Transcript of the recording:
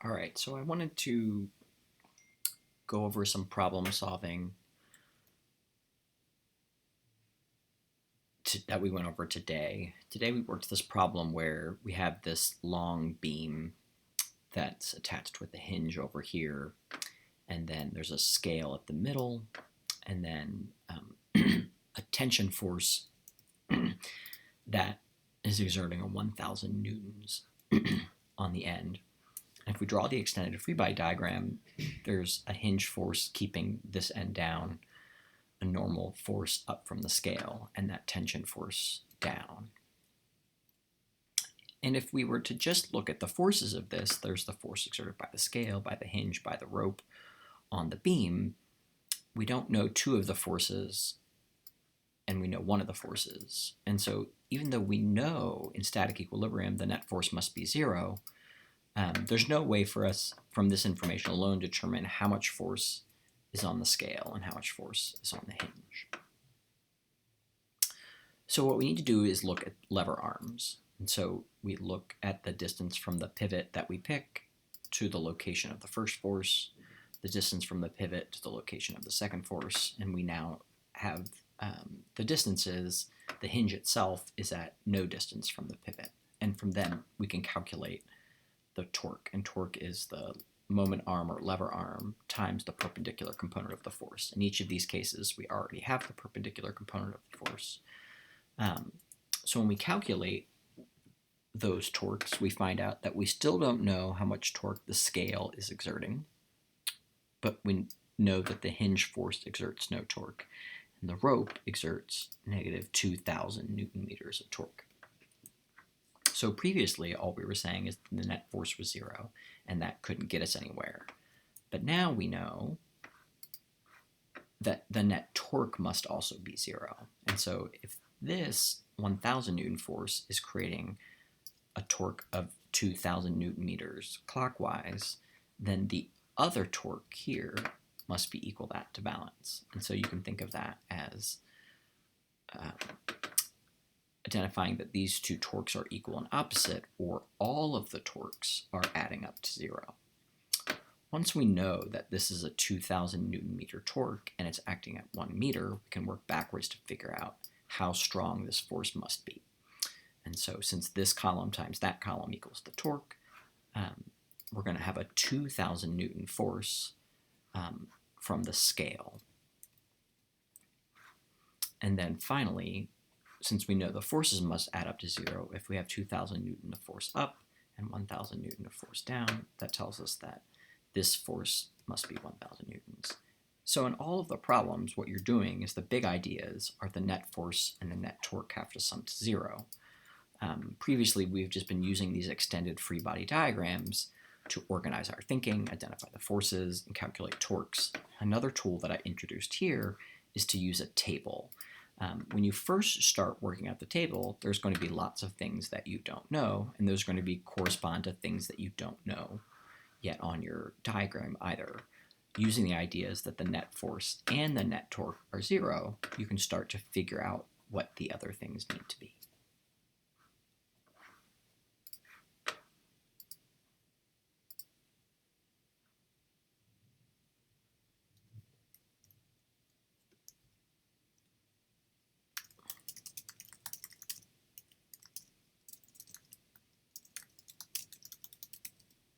All right, so I wanted to go over some problem solving that we went over today. Today we worked this problem where we have this long beam that's attached with a hinge over here, and then there's a scale at the middle, and then a tension force that is exerting a 1,000 newtons on the end. And if we draw the extended free body diagram, there's a hinge force keeping this end down, a normal force up from the scale, and that tension force down. And if we were to just look at the forces of this, there's the force exerted by the scale, by the hinge, by the rope on the beam. We don't know two of the forces, and we know one of the forces. And so even though we know in static equilibrium the net force must be zero, there's no way for us from this information alone to determine how much force is on the scale and how much force is on the hinge. So what we need to do is look at lever arms. And so we look at the distance from the pivot that we pick to the location of the first force, the distance from the pivot to the location of the second force, and we now have the distances. The hinge itself is at no distance from the pivot, and from them we can calculate the torque, and torque is the moment arm or lever arm times the perpendicular component of the force. In each of these cases, we already have the perpendicular component of the force. So when we calculate those torques, we find out that we still don't know how much torque the scale is exerting, but we know that the hinge force exerts no torque, and the rope exerts negative 2,000 Newton meters of torque. So previously, all we were saying is the net force was zero, and that couldn't get us anywhere. But now we know that the net torque must also be zero. And so if this 1,000 Newton force is creating a torque of 2,000 Newton meters clockwise, then the other torque here must be equal that to balance. And so you can think of that as identifying that these two torques are equal and opposite, or all of the torques are adding up to zero. Once we know that this is a 2,000 Newton meter torque and it's acting at 1 meter, we can work backwards to figure out how strong this force must be. And so since this column times that column equals the torque, we're going to have a 2,000 Newton force from the scale. And then finally, since we know the forces must add up to zero, if we have 2,000 Newton of force up and 1,000 Newton of force down, that tells us that this force must be 1,000 newtons. So in all of the problems, what you're doing is the big ideas are the net force and the net torque have to sum to zero. Previously, we've just been using these extended free body diagrams to organize our thinking, identify the forces, and calculate torques. Another tool that I introduced here is to use a table. When you first start working out the table, there's going to be lots of things that you don't know, and those are going to correspond to things that you don't know yet on your diagram either. Using the ideas that the net force and the net torque are zero, you can start to figure out what the other things need to be.